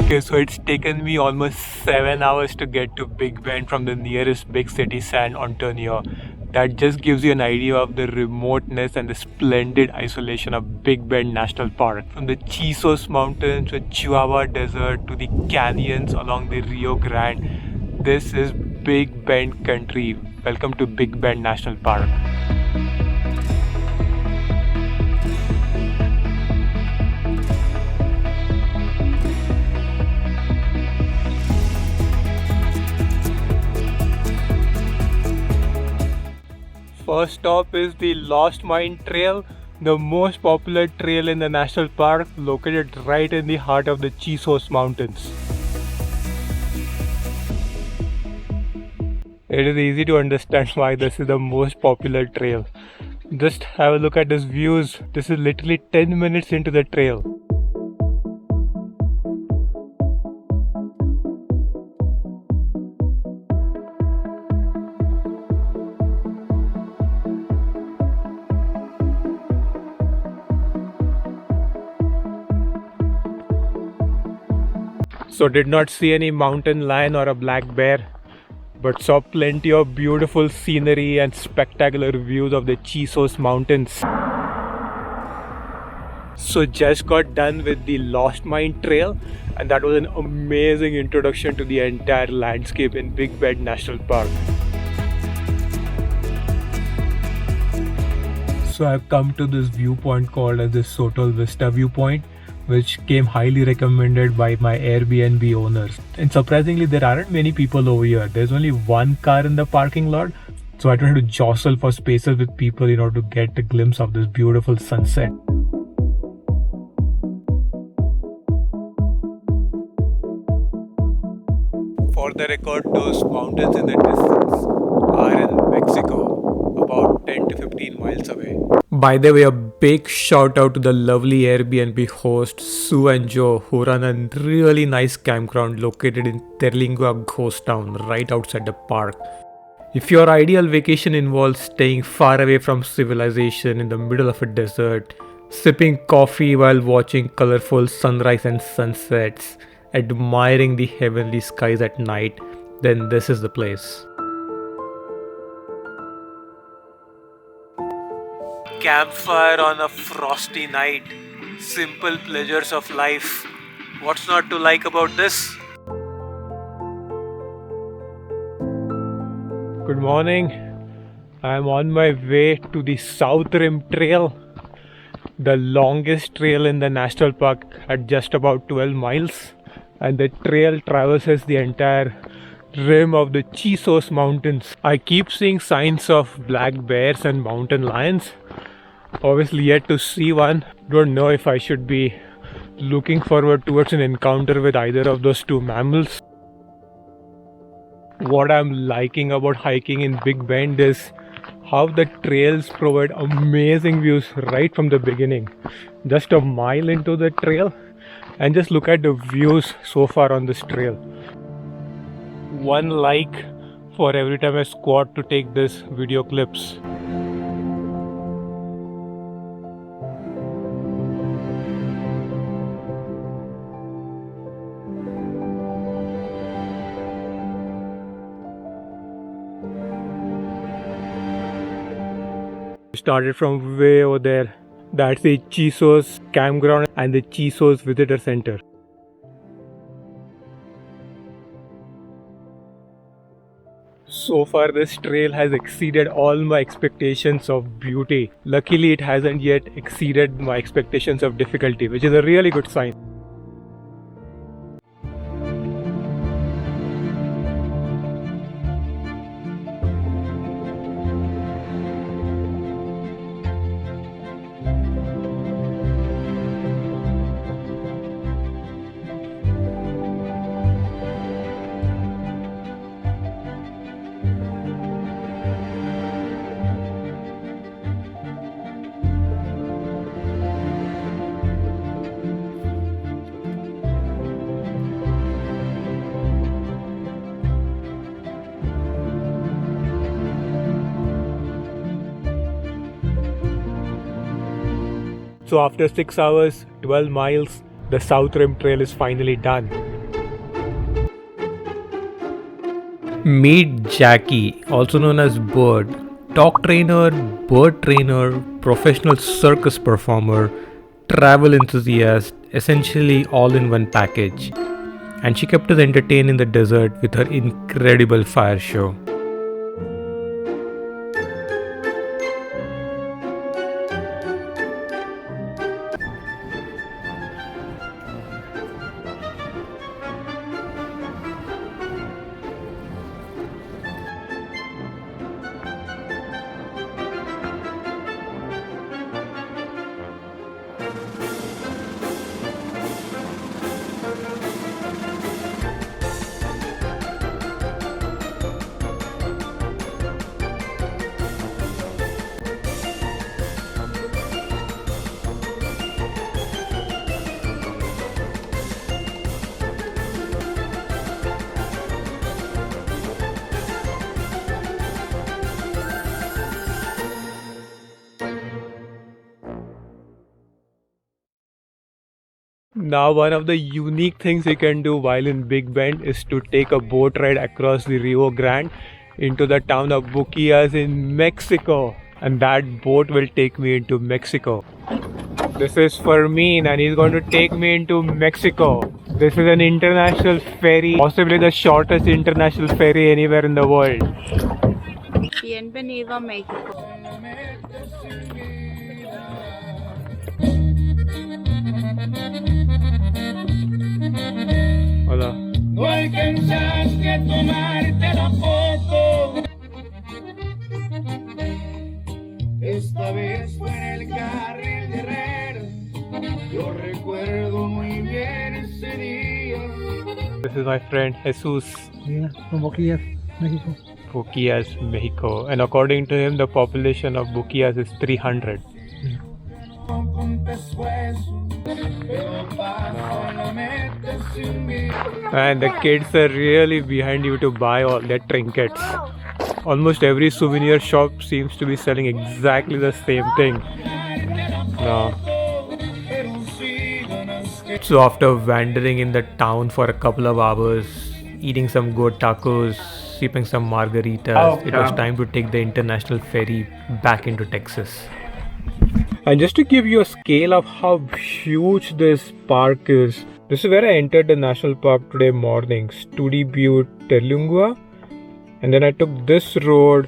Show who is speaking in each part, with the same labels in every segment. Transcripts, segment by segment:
Speaker 1: Okay, so it's taken me almost 7 hours to get to Big Bend from the nearest big city, San Antonio. That just gives you an idea of the remoteness and the splendid isolation of Big Bend National Park. From the Chisos Mountains to Chihuahua Desert to the canyons along the Rio Grande, this is Big Bend country. Welcome to Big Bend National Park. First stop is the Lost Mine Trail, the most popular trail in the national park, located right in the heart of the Chisos Mountains. It is easy to understand why this is the most popular trail. Just have a look at these views. This is literally 10 minutes into the trail. So did not see any mountain lion or a black bear, but saw plenty of beautiful scenery and spectacular views of the Chisos Mountains. So just got done with the Lost Mine Trail, and that was an amazing introduction to the entire landscape in Big Bend National Park. So I've come to this viewpoint called as the Sotol Vista viewpoint, which came highly recommended by my Airbnb owners. And surprisingly, there aren't many people over here. There's only one car in the parking lot, so I tried to jostle for spaces with people in order to get a glimpse of this beautiful sunset. For the record, those mountains in the distance are in Mexico, about 10 to 15 miles away. By the way, a big shout out to the lovely Airbnb hosts Sue and Joe, who run a really nice campground located in Terlingua Ghost Town right outside the park. If your ideal vacation involves staying far away from civilization in the middle of a desert, sipping coffee while watching colorful sunrise and sunsets, admiring the heavenly skies at night, then this is the place. Campfire on a frosty night, simple pleasures of life. What's not to like about this? Good morning. I'm on my way to the South Rim Trail, the longest trail in the national park at just about 12 miles. And the trail traverses the entire rim of the Chisos Mountains. I keep seeing signs of black bears and mountain lions. Obviously yet to see one. Don't know if I should be looking forward towards an encounter with either of those two mammals. What I'm liking about hiking in Big Bend is how the trails provide amazing views right from the beginning. Just a mile into the trail, and just look at the views so far on this trail. One like for every time I squat to take this video clips. Started from way over there. That's the Chisos campground and the Chisos visitor center. So far this trail has exceeded all my expectations of beauty. Luckily it hasn't yet exceeded my expectations of difficulty, which is a really good sign. So after 6 hours, 12 miles, the South Rim Trail is finally done. Meet Jackie, also known as Bird, dog trainer, bird trainer, professional circus performer, travel enthusiast, essentially all in one package. And she kept us entertained in the desert with her incredible fire show. Now, one of the unique things you can do while in Big Bend is to take a boat ride across the Rio Grande into the town of Bouqillas in Mexico. And that boat will take me into Mexico. This is Fermin and he's going to take me into Mexico. This is an international ferry, possibly the shortest international ferry anywhere in the world.
Speaker 2: Bienvenido a México.
Speaker 1: Hola.
Speaker 3: No alcanzaste a tomarte la foto. Esta vez fue en el carril de Herrera. Yo recuerdo muy bien ese día.
Speaker 1: This is my friend Jesus.
Speaker 4: Yeah, from Bouqillas, Mexico.
Speaker 1: Bouqillas, Mexico. And according to him, the population of Bouqillas is 300. And the kids are really behind you to buy all their trinkets. Almost every souvenir shop seems to be selling exactly the same thing. No. So after wandering in the town for a couple of hours, eating some good tacos, sipping some margaritas, it was time to take the international ferry back into Texas. And just to give you a scale of how huge this park is, this is where I entered the national park today morning, Studi Butte, Terlingua. And then I took this road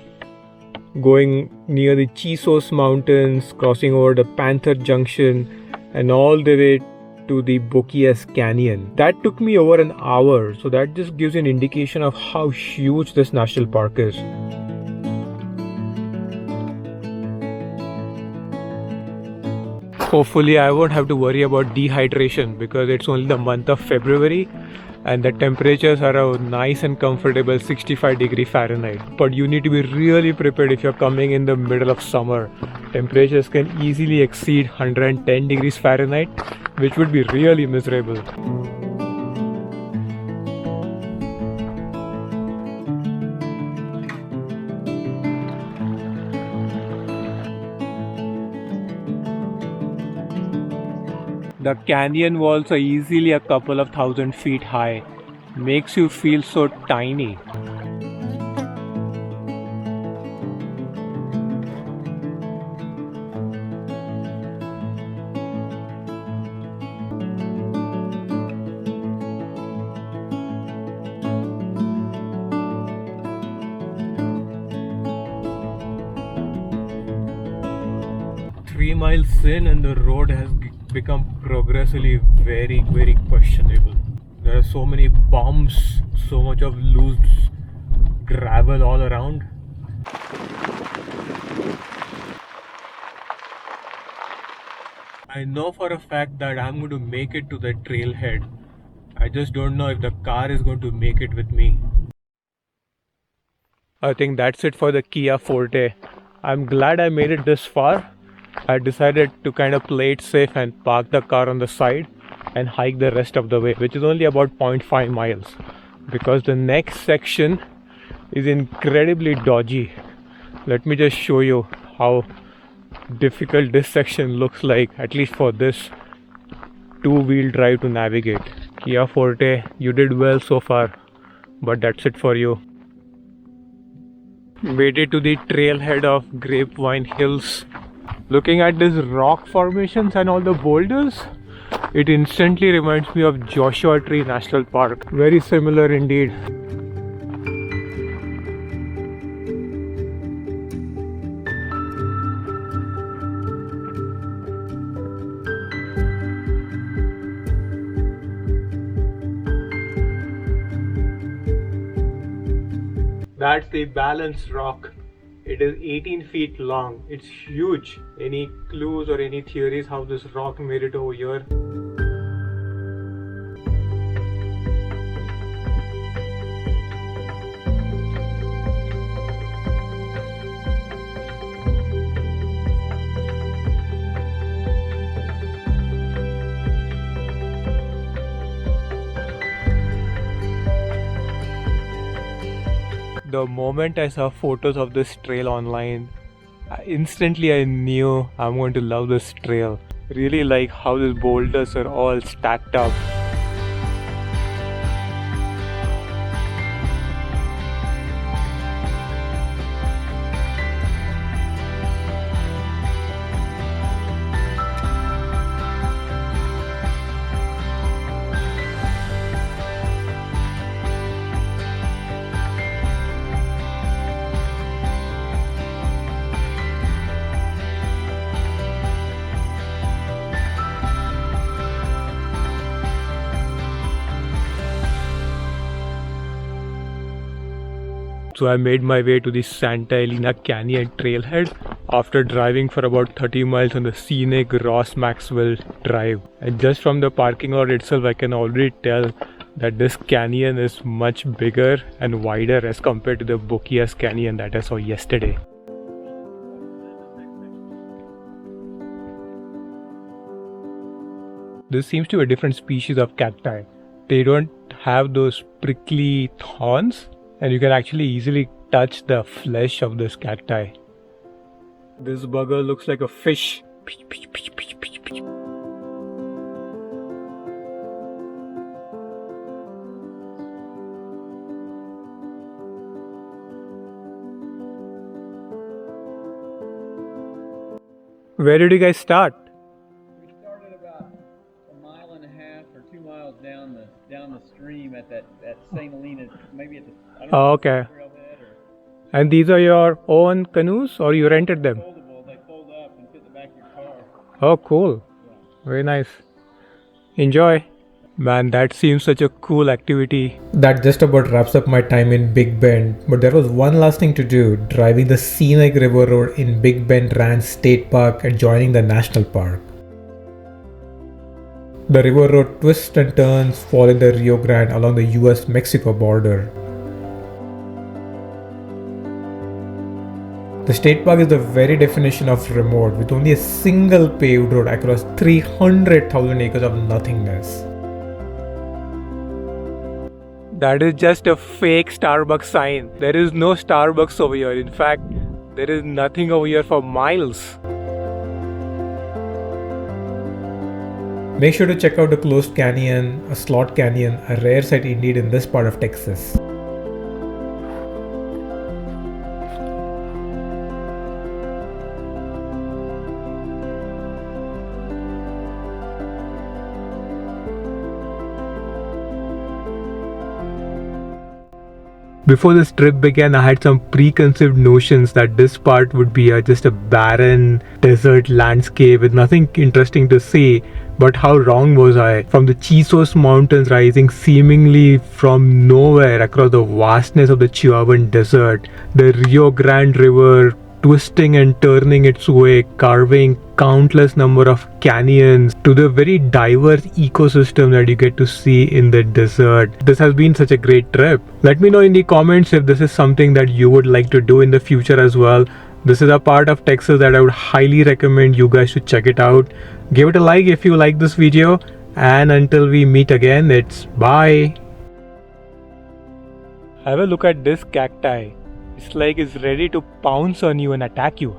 Speaker 1: going near the Chisos mountains, crossing over the Panther Junction and all the way to the Bouqillas Canyon. That took me over an hour, so that just gives you an indication of how huge this national park is. Hopefully I won't have to worry about dehydration because it's only the month of February and the temperatures are a nice and comfortable 65 degrees Fahrenheit. But you need to be really prepared if you're coming in the middle of summer. Temperatures can easily exceed 110 degrees Fahrenheit, which would be really miserable. The canyon walls are easily a couple of thousand feet high. Makes you feel so tiny. Miles in and the road has become progressively very questionable. There are so many bumps, so much of loose gravel all around. I know for a fact that I'm going to make it to the trailhead. I just don't know if the car is going to make it with me. I think that's it for the Kia Forte. I'm glad I made it this far. I decided to kind of play it safe and park the car on the side and hike the rest of the way, which is only about 0.5 miles, because the next section is incredibly dodgy. Let me just show you how difficult this section looks like, at least for this two-wheel drive to navigate. Kia Forte, you did well so far, but that's it for you. Made it to the trailhead of Grapevine Hills. Looking at these rock formations and all the boulders, it instantly reminds me of Joshua Tree National Park. Very similar indeed. That's the balance rock. It is 18 feet long. It's huge. Any clues or any theories how this rock made it over here? The moment I saw photos of this trail online, instantly I knew I'm going to love this trail. Really like how these boulders are all stacked up. So I made my way to the Santa Elena Canyon trailhead after driving for about 30 miles on the scenic Maxwell drive. And just from the parking lot itself, I can already tell that this canyon is much bigger and wider as compared to the Bouqillas Canyon that I saw yesterday. This seems to be a different species of cacti. They don't have those prickly thorns, and you can actually easily touch the flesh of this cacti. This bugger looks like a fish. Where did you guys start?
Speaker 2: We started about a mile and a half or 2 miles down the stream at that St. Helena, maybe at the
Speaker 1: Okay.
Speaker 2: trailhead or
Speaker 1: And these are your own canoes or you rented them?
Speaker 2: foldable. They fold up and fit in the back of your car.
Speaker 1: Oh, cool. Very nice. Enjoy. Man, that seems such a cool activity. That just about wraps up my time in Big Bend. But there was one last thing to do, driving the scenic river road in Big Bend Ranch State Park and joining the national park. The river road twists and turns, following the Rio Grande along the US-Mexico border. The state park is the very definition of remote, with only a single paved road across 300,000 acres of nothingness. That is just a fake Starbucks sign. There is no Starbucks over here. In fact, there is nothing over here for miles. Make sure to check out the closed canyon, a slot canyon, a rare sight indeed in this part of Texas. Before this trip began, I had some preconceived notions that this part would be just a barren desert landscape with nothing interesting to see. But how wrong was I? From the Chisos mountains rising seemingly from nowhere across the vastness of the Chihuahuan desert, the Rio Grande River twisting and turning its way, carving countless number of canyons, to the very diverse ecosystem that you get to see in the desert. This has been such a great trip. Let me know in the comments if this is something that you would like to do in the future as well. This is a part of Texas that I would highly recommend you guys to check it out. Give it a like if you like this video, and until we meet again, it's bye. Have a look at this cacti. It's like it's ready to pounce on you and attack you.